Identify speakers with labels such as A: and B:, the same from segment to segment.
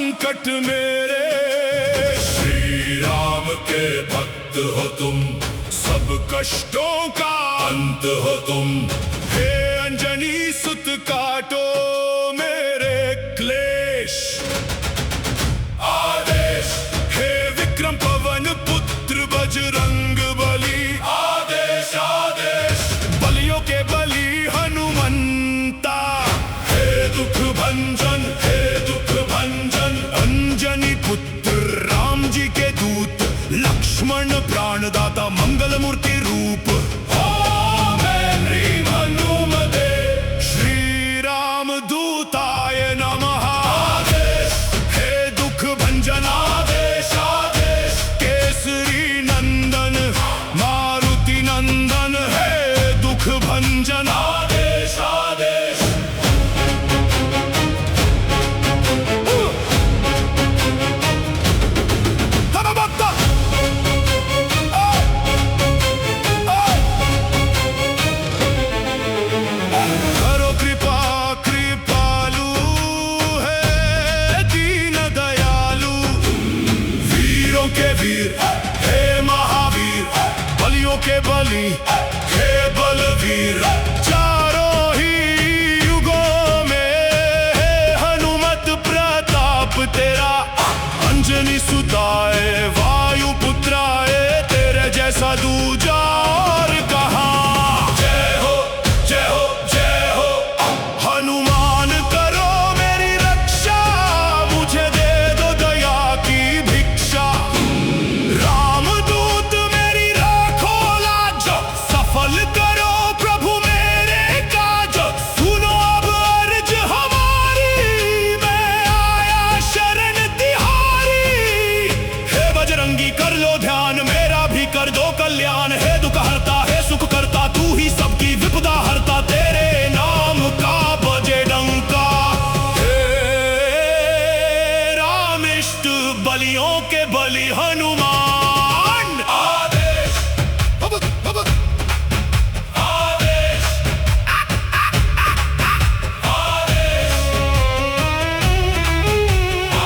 A: संकट मेरे। श्री राम के भक्त हो तुम, सब कष्टों का अंत हो तुम। हे अंजनी सुत काटो मेरे क्लेश। आदेश हे विक्रम पवन पुत्र बजरंग बली। आदेश आदेश बलियों के बली हनुमंता। हे दुख भंजन, हे दुख भंजन। अंजनी पुत्र राम जी के दूत, लक्ष्मण प्राणदाता मंगल मूर्ति रूप। ओम ह्रीं हनुमते श्री राम दूताय नमः। आदेश हे दुख भंजन। आदेश आदेश केसरी नंदन मारुति नंदन। हे दुख भंजन। आदेश आदेश करो कृपा कृपालु है दीन दयालु। वीरों के वीर हे महावीर, बलियों के बलि हे बलवीर। चारों ही युगों में है हनुमत प्रताप तेरा। अंजनी सुताए वायु पुत्राए, तेरे जैसा दूजा और कहाँ। जय हो जय हो जय हो हनुमान, करो मेरी रक्षा। मुझे दे दो दया की भिक्षा। रामदूत मेरी राखो लाज, सफल करो प्रभु मेरे काज। सुनो अब अर्ज हमारी, मैं आया शरण तिहारी। हे बजरंगी कर लो ध्यान, मेरा भी कर दो कल्याण। हे दुख हरता है सुख करता, तू ही सबकी विपदा हरता। तेरे नाम का बजे डंका। हे रामिष्ट बलियों के बलि हनुमान। आदेश आदेश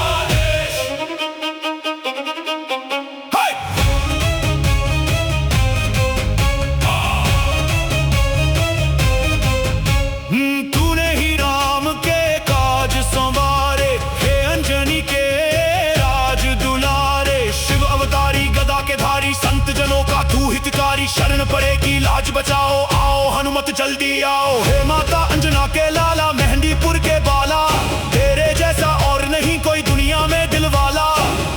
A: आदेश तूने ही राम के काज संवारे, हे अंजनी के राज दुलारे। शिव अवतारी गदा के धारी, संत जनों का तू हितकारी। शरण पड़ेगी लाज बचाओ, आओ हनुमत जल्दी आओ। हे माता अंजना के लाला, मेहंदीपुर के बाला। तेरे जैसा और नहीं कोई दुनिया में दिलवाला।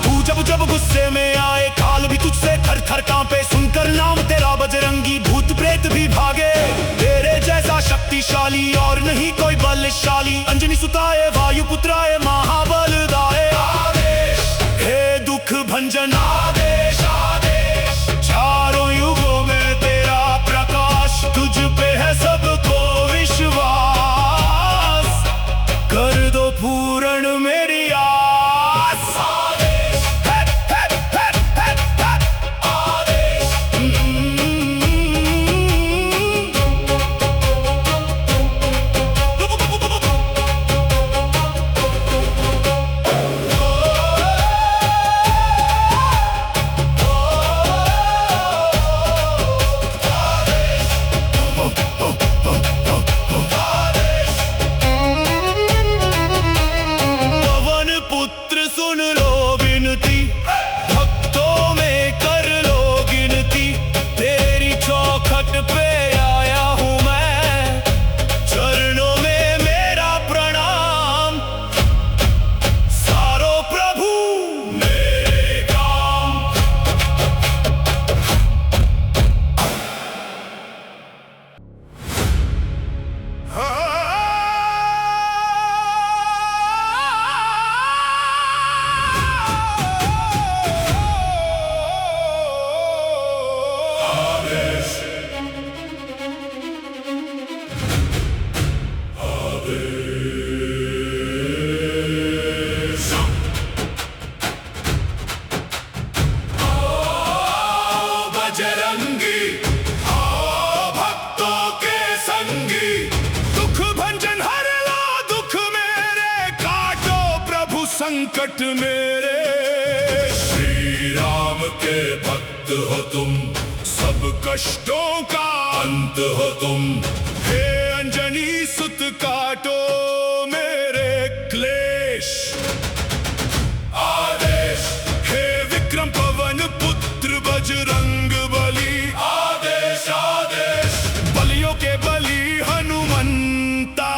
A: तू जब जब गुस्से में आए, काल भी तुझसे थर थर कांपे। सुनकर नाम तेरा बजरंगी, भूत प्रेत भी भागे। तेरे जैसा शक्तिशाली और नहीं कोई बलशाली। अंजनी सुताए वायु पुत्राए महाबलदाए। आदेश हे दुख भंजन। आदेश आदेश चारों युगों में तेरा प्रकाश। तुझ पे है सबको संकट मेरे। श्री राम के भक्त हो तुम, सब कष्टों का अंत हो तुम। हे अंजनी सुत काटो मेरे क्लेश। आदेश हे विक्रम पवन पुत्र बजरंग बली। आदेश आदेश बलियों के बली हनुमंता।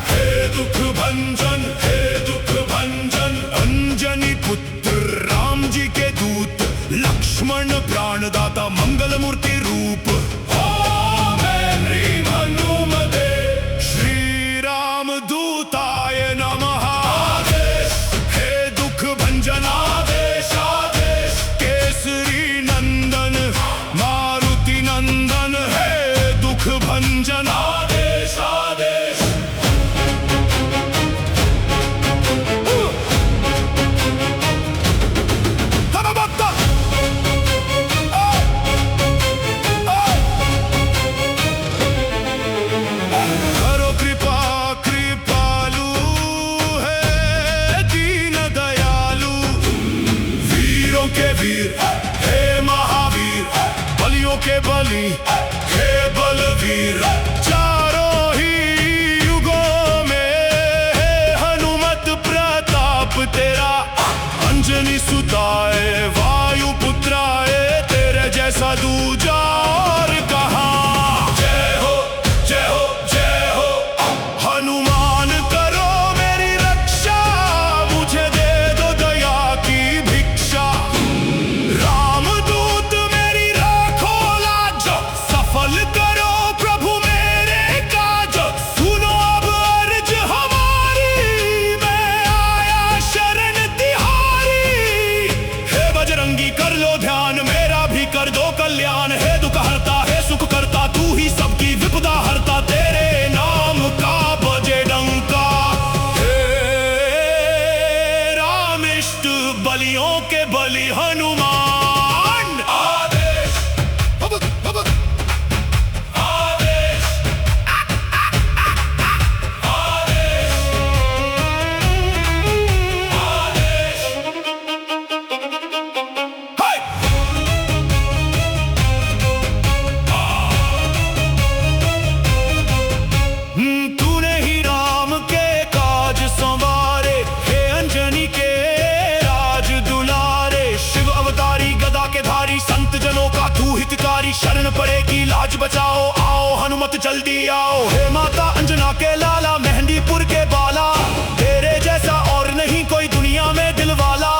A: हे दुख भंजन, हे दुख भंजन। अंजनी पुत्र राम जी के दूत, लक्ष्मण प्राणदाता मंगल मूर्ति रूप। ओम ह्रीं हनुमते श्री राम दूताय नमः। आदेश हे दुख भंजन। आदेश आदेश केसरी नंदन मारुति नंदन। हे दुख भंजन। आदेश आदेश के वीर, हे महावीर बलियों के बलि, हे बलवीर। चारों ही युगों में है हनुमत प्रताप तेरा। अंजनी सुताए वायु पुत्राए, तेरे जैसा दूजा और कहाँ। जय हो जय हो जय हो हनुमान, करो मेरी रक्षा। मुझे दे दो दया की भिक्षा। रामदूत मेरी राखो लाज, सफल करो प्रभु मेरे काज। सुनो अब अर्ज हमारी, मैं आया शरण तिहारी। हे बजरंगी कर लो ध्यान, मेरा भी कर दो कल्याण। हे दुख हरता है सुख करता, तू ही सबकी विपदा हरता। तेरे नाम का बजे डंका। हे रामिष्ट बलियों के बलि हनुमान। तूने ही राम के काज संवारे, हे अंजनी के राज दुलारे। शिव अवतारी गदा के धारी, संत जनों का तू हितकारी। शरण पड़ेगी लाज बचाओ, आओ हनुमत जल्दी आओ। हे माता अंजना के लाला, मेहंदीपुर के बाला। तेरे जैसा और नहीं कोई दुनिया में दिलवाला।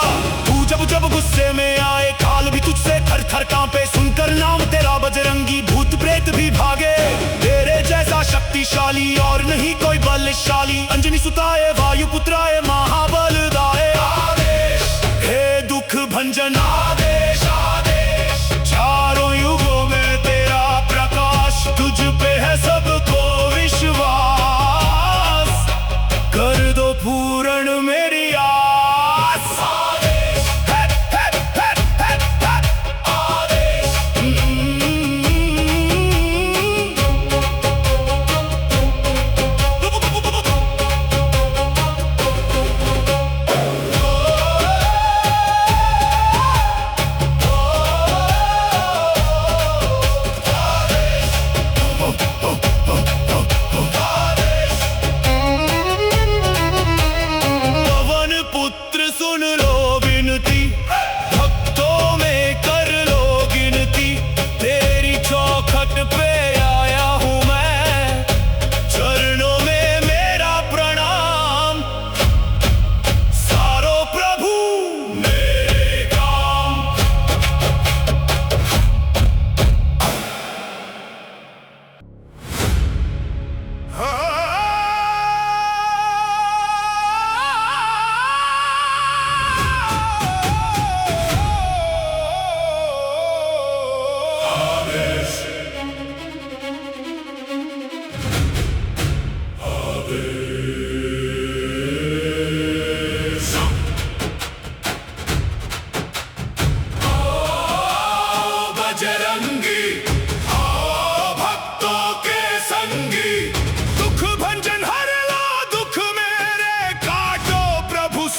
A: तू जब जब गुस्से में आए, काल भी तुझसे थर थर कांपे। सुनकर नाम तेरा बजरंगी, भूत प्रेत भी भागे। तेरे जैसा शक्तिशाली और नहीं कोई बलशाली। अंजनी सुताए वायु पुत्राए महाबलदाय। आदेश हे दुख भंजन। आदेश आदेश चारों युगों में तेरा प्रकाश। तुझ पे है सबको विश्वास, कर दो पूर्ण मेरी आस। आदेश है आदेश।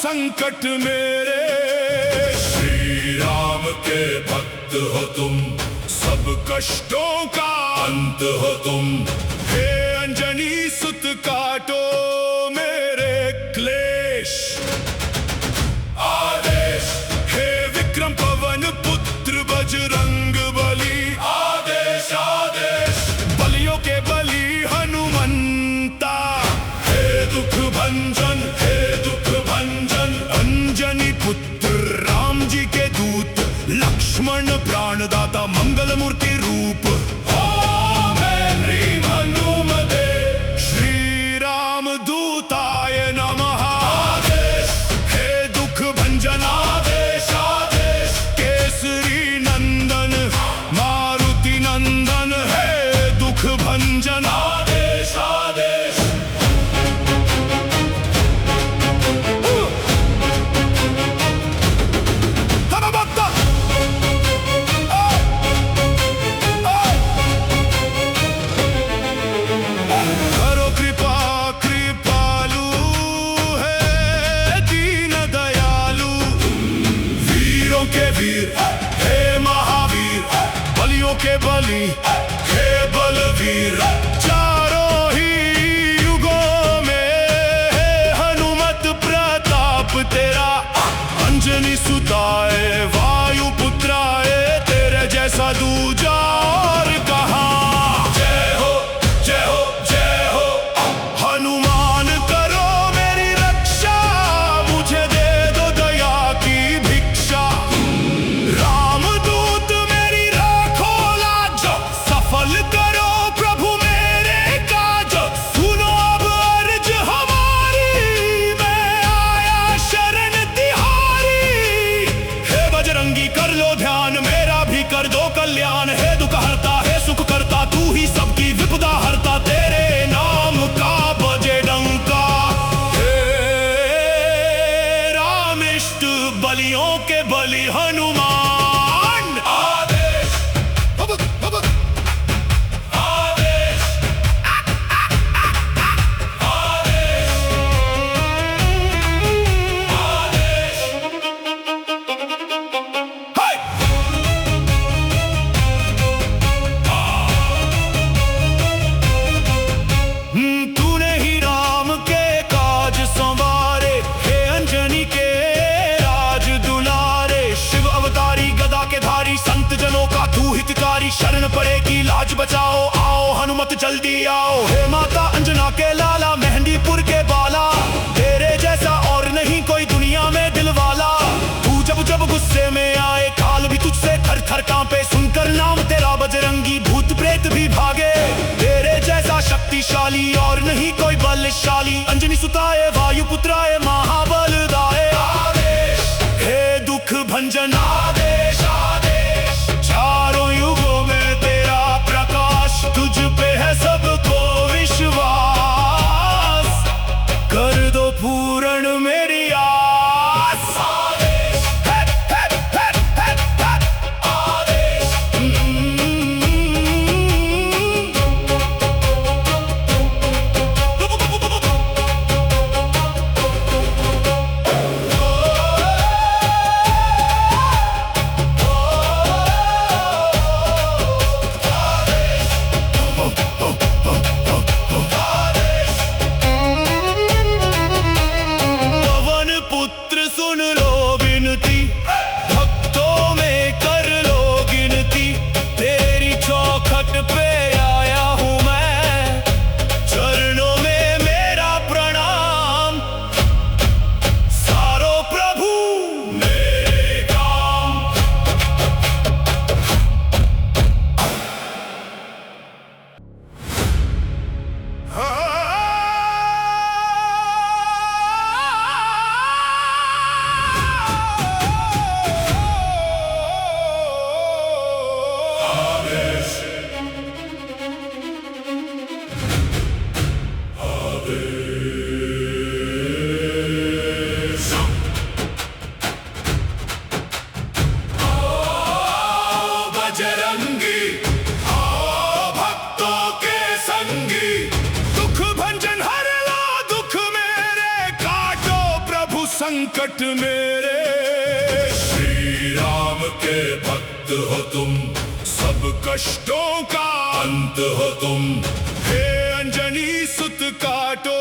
A: संकट मेरे। श्री राम के भक्त हो तुम, सब कष्टों का अंत हो तुम। हे अंजनी सुत काटो मेरे क्लेश। आदेश हे विक्रम पवन पुत्र बजरंग बली। आदेश आदेश बलियों के बलि हनुमंता। हे दुख भंजन, हे दुख भंजन, अंजनी पुत्र राम जी के दूत, लक्ष्मण प्राणदाता मंगल मूर्ति रूप। ओम ह्रीं हनुमते श्री राम दूताय नमः। आदेश हे दुख भंजन, आदेश आदेश केसरी नंदन मारुति नंदन। हे दुख भंजन, आदेश आदेश। हे महावीर बलियों के बलि, हे बलवीर चारों ही युगों में। हे हनुमत प्रताप तेरा, अंजनी सुताए वायु पुत्राए, तेरे जैसा दूजा और कहाँ। जय हो जय हो जय हो हनुमान, करो मेरी रक्षा, मुझे दे दो दया की भिक्षा। रामदूत मेरी राखो लाज, सफल करो प्रभु मेरे काज। सुनो अब अर्ज हमारी, मैं आया शरण तिहारी। हे बजरंगी कर लो ध्यान, मेरा भी कर दो कल्याण। हे दुख हरता है सुख करता, तू ही सबकी विपदा हरता। तेरे नाम का बजे डंका। हे रामिष्ट बलियों के बलि हनुमान। तूने ही राम के काज संवारे, हे अंजनी के राज दुलारे। शिव अवतारी गदा के धारी, संत जनों का तू हितकारी। शरण पड़ेगी लाज बचाओ, आओ हनुमत जल्दी आओ। हे माता अंजना के लाला, मेहंदीपुर के बाला, तेरे जैसा और नहीं कोई दुनिया में दिलवाला। तू जब जब गुस्से में आए, काल भी तुझसे थर थर कांपे। सुनकर नाम तेरा बजरंगी, भूत प्रेत भी भागे। तेरे जैसा शक्तिशाली और नहीं कोई बलशाली, अंजनी सुताए वायु पुत्राए महाबलदाय। आदेश हे दुख भंजन, आदेश आदेश चारों युगों में तेरा प्रकाश। तुझ पे है सबको विश्वास, कर दो पूर्ण मेरी आस। आदेश हे हे हे हे हे आदेश। संकट मेरे। श्री राम के भक्त हो तुम, सब कष्टों का अंत हो तुम। हे अंजनी सुत काटो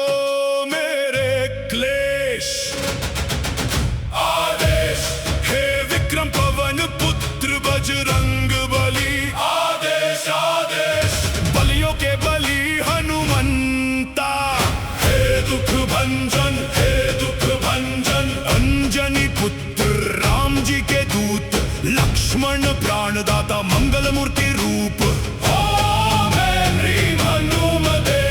A: मेरे क्लेश। आदेश हे विक्रम पवन पुत्र बजरंग बली। आदेश आदेश बलियों के बली हनुमंता। हे दुख भंजन, हे दुख भंजन। अंजनी पुत्र राम जी के दूत, लक्ष्मण प्राणदाता मंगल मूर्ति रूप। ओम ह्रीं हनुमते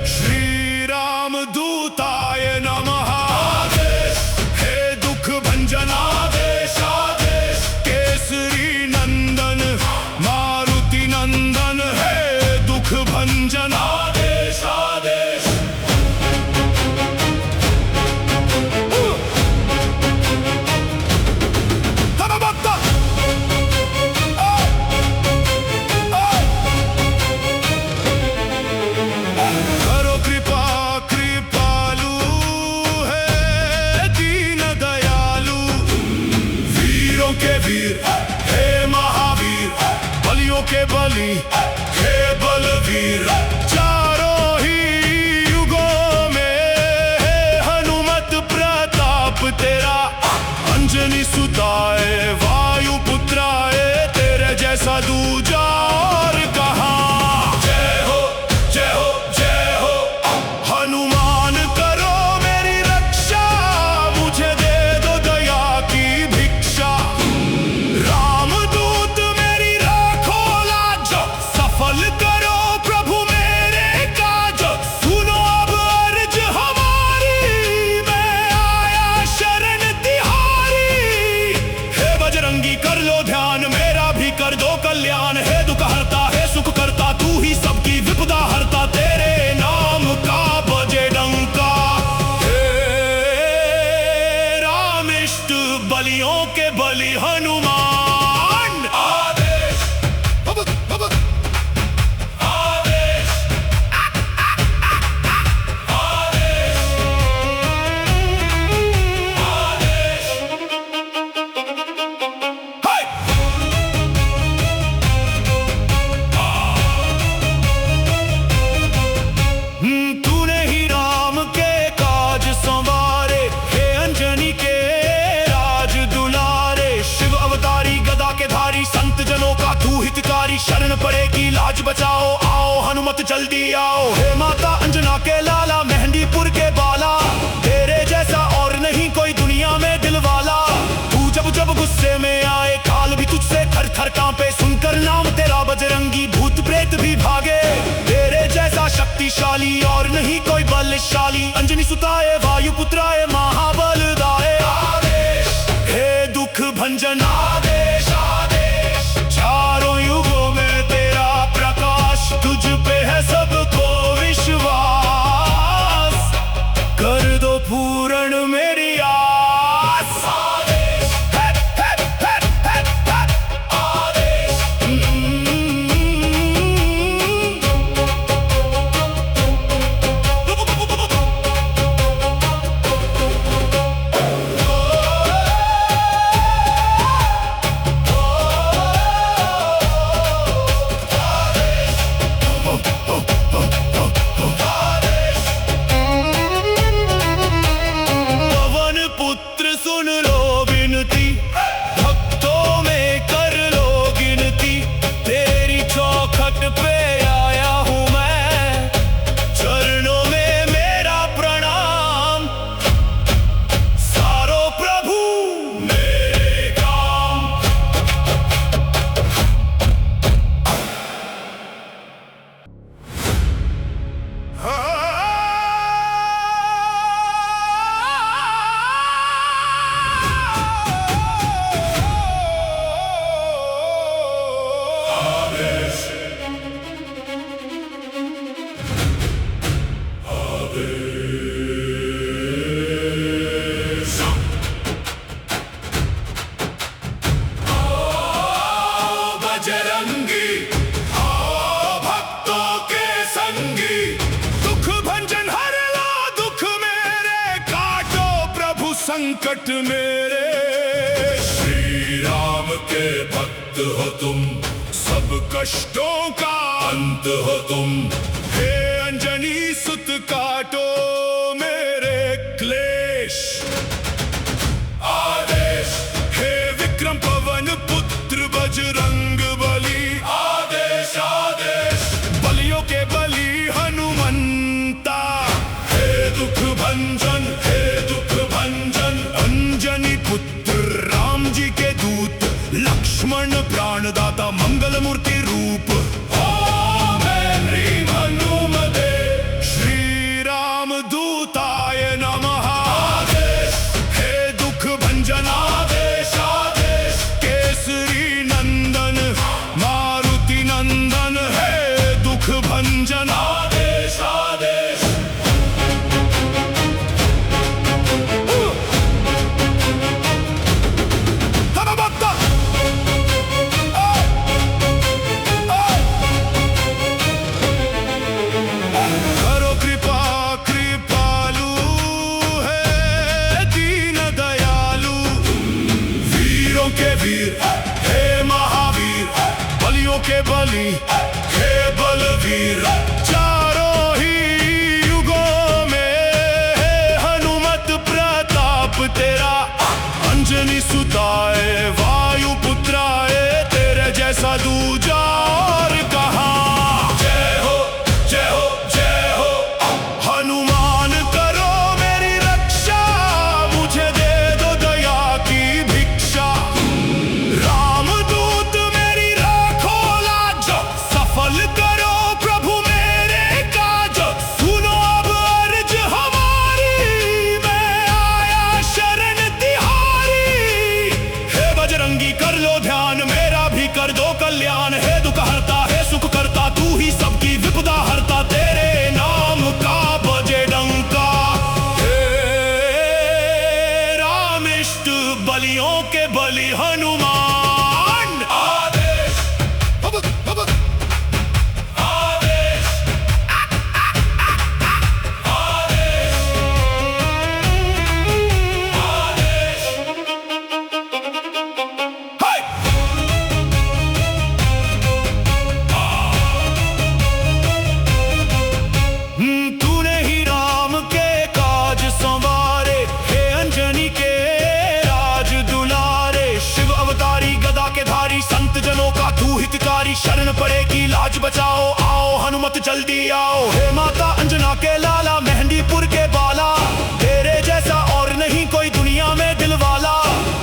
A: श्री राम दूताय नमः। आदेश हे दुख भंजन। आदेश आदेश केसरी नंदन मारुति नंदन। हे दुख भंजन। आदेश आदेश करो कृपा कृपालु है दीन दयालु। वीरों के वीर हे महावीर, बलियों के बलि हे बलवीर। चारों ही युगों में है हनुमत प्रताप तेरा। अंजनी सुताए वायु पुत्राए, तेरे जैसा दूजा और कहाँ। जय हो जय हो जय हो हनुमान, करो मेरी रक्षा। मुझे दे दो दया की भिक्षा। रामदूत मेरी राखो लाज, सफल करो प्रभु मेरे काज। सुनो अब अर्ज हमारी, मैं आया शरण तिहारी। हे बजरंगी कर लो ध्यान, मेरा भी कर दो कल्याण। हे दुख हरता है सुख करता, तू ही सबकी विपदा हरता। तेरे नाम का बजे डंका। हे रामिष्ट बलियों के बलि हनुमान। आदेश आदेश आदेश आदेश। हाय तूने ही राम के काज संवारे। हे अंजनी के राज दुलारे। शिव अवतारी गदा के धारी, संत जनों का तू हितकारी। शरण पड़ेगी लाज बचाओ, आओ हनुमत जल्दी आओ। हे माता अंजना के लाला, मेहंदीपुर के बाला। तेरे जैसा और नहीं कोई दुनिया में दिलवाला। तू जब जब गुस्से में आए, काल भी तुझसे थर थर कांपे। सुनकर नाम तेरा बजरंगी, भूत प्रेत भी भागे। तेरे जैसा शक्तिशाली और नहीं कोई बलशाली। अंजनी सुताए वायु पुत्राए महाबलदाए। आदेश हे दुख भंजन। आदेश आदेश चारों युगों में तेरा प्रकाश। तुझ पे है सबको विश्वास, कर दो पूर्ण मेरी आस। आदेश आदेश संकट मेरे। श्री राम के भक्त हो तुम, सब कष्टों का अंत हो तुम। हे अंजनी सुत काटो मेरे क्लेश। आदेश हे विक्रम पवन पुत्र बजरंग बली। आदेश आदेश बलियों के बलि हनुमंता। हे दुख भंजन हे दुख भंजन अंजनी पुत्र राम जी के दूत। लक्ष्मण प्राणदाता मंगल मूर्ति रूप। ओम ह्रीं हनुमते श्री राम दूताय नमः। आदेश हे दुख भंजन आदेश आदेश केसरी नंदन मारुति नंदन। हे दुख भंजन आदेश आदेश। करो कृपा कृपालु है दीन दयालु। वीरों के वीर हे महावीर, बलियों के बलि हे बलवीर। चारों ही युगों में है हनुमत प्रताप तेरा। अंजनी सुताए वायु पुत्राए, तेरे जैसा दूजा और कहाँ। जय हो जय हो जय हो हनुमान करो मेरी रक्षा। मुझे दे दो दया की भिक्षा। रामदूत मेरी राखो लाज, सफल करो प्रभु मेरे काज। सुनो अब अर्ज हमारी, मैं आया शरण तिहारी। हे बजरंगी कर लो ध्यान, मेरा भी कर दो कल्याण। हे दुख हरता है सुख करता, तू ही सबकी विपदा हरता। तेरे नाम का बजे डंका। हे रामिष्ट बलियों के बलि हनुमान। आदेश आदेश आदेश हाय। तूने ही राम के काज संवारे, हे अंजनी के राज दुलारे। शिव अवतारी गदा के धारी, संत जनों का तू हितकारी। शरण पड़ेगी लाज बचाओ, आओ हनुमत जल्दी आओ। हे माता अंजना के लाला, मेहंदीपुर के बाला। तेरे जैसा और नहीं कोई दुनिया में दिलवाला।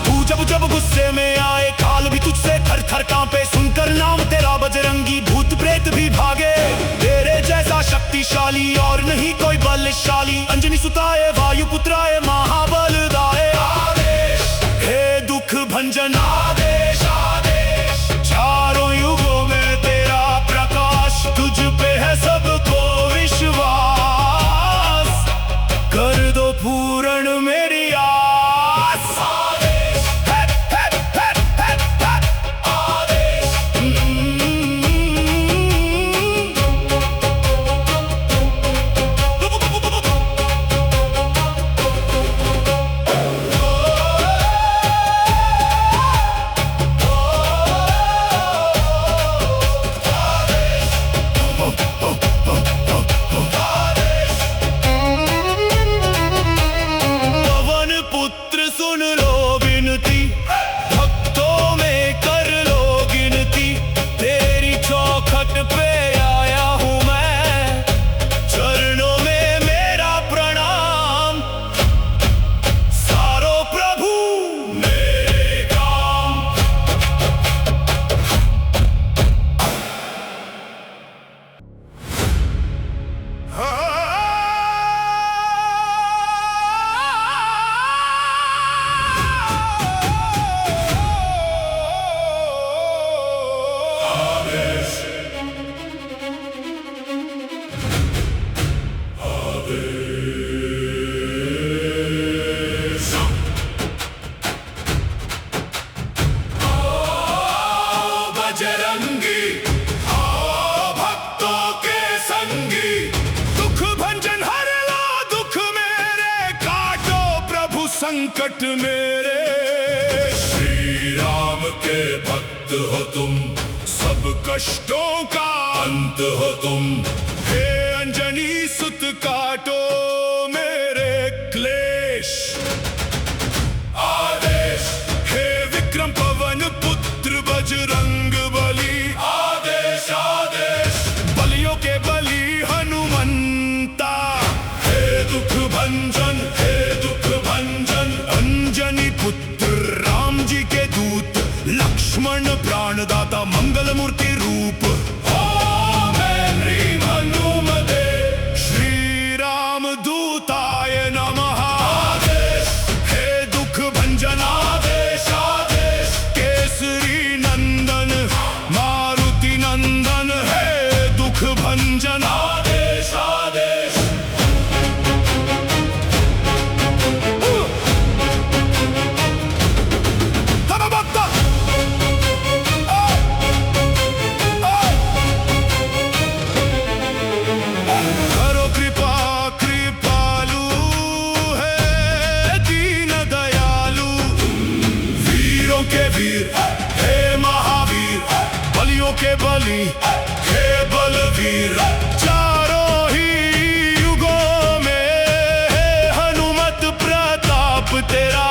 A: तू जब जब गुस्से में आए, काल भी तुझसे थर थर कांपे। सुनकर नाम तेरा बजरंगी, भूत प्रेत भी भागे। तेरे जैसा शक्तिशाली और नहीं कोई बलशाली। अंजनी सुताए वायु पुत्राए महाबलदाय। आदेश हे दुख भंजन आदेश आदेश। चारों युगों में तेरा प्रकाश, तुझ पे है सबको विश्वास। कर दो पूर्ण मेरी आस। आदेश है आदेश। संकट मेरे। श्री राम के भक्त हो तुम, सब कष्टों का अंत हो तुम। हे अंजनी सुत काटो मेरे क्लेश। आदेश हे विक्रम पवन पुत्र बजरंग बली। आदेश आदेश बलियों के बलि हनुमंता। हे दुख भंजन, हे दुख भंजन, अंजनी पुत्र राम जी के दूत, लक्ष्मण प्राणदाता मंगल मूर्ति रूप। ओम ह्रीं हनुमते श्री राम दूताय नमः। आदेश हे दुख भंजन, आदेश आदेश केसरी नंदन मारुति नंदन। हे दुख भंजन, आदेश आदेश। करो कृपा कृपालु है दीन दयालु। वीरों के वीर हे महावीर, बलियों के बलि हे बलवीर। चारों ही युगों में है हनुमत प्रताप तेरा।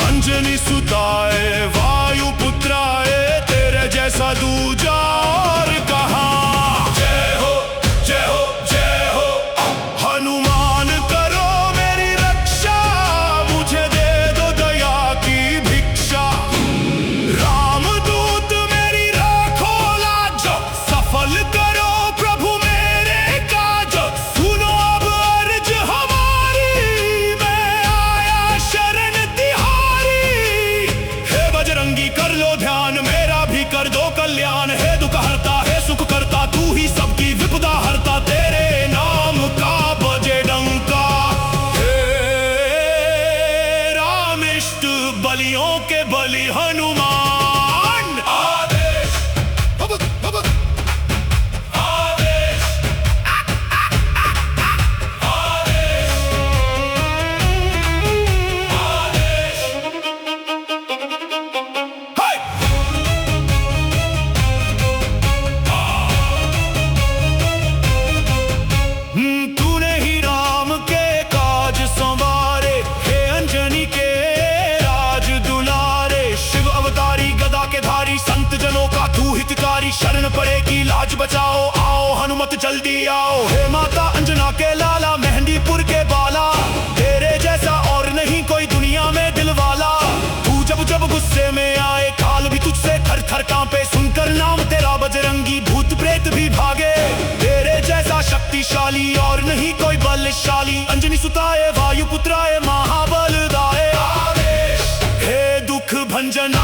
A: अंजनी सुताए वायु पुत्राए, तेरे जैसा दूजा और कहाँ। जय हो जय हो जय हो हनुमान, करो मेरी रक्षा। मुझे दे दो दया की भिक्षा। रामदूत मेरी राखो लाज, सफल करो प्रभु मेरे काज। सुनो अब अर्ज हमारी, मैं आया शरण तिहारी। हे बजरंगी कर लो ध्यान, मेरा भी कर दो कल्याण। हे दुख हरता है सुख करता, तू ही सबकी विपदा हरता। तेरे नाम का बजे डंका। हे रामिष्ट बलियों के बलि हनुमान। आदेश आदेश आदेश आदेश। हे! तूने ही राम के काज संवारे, हे अंजनी के राज दुलारे। शिव अवतारी गदा के धारी, संत जनों का तू हितकारी। शरण पड़ेगी लाज बचाओ, आओ हनुमत जल्दी आओ। हे माता अंजना के लाला, मेहंदीपुर के बाला। तेरे जैसा और नहीं कोई दुनिया में दिलवाला। तू जब जब गुस्से में आए, काल भी तुझसे थर थर कांपे। सुनकर नाम तेरा बजरंगी, भूत प्रेत भी भागे। तेरे जैसा शक्तिशाली और नहीं कोई बलशाली। अंजनी सुताए वायु पुत्राए महाबलदाय। आदेश हे दुख भंजन,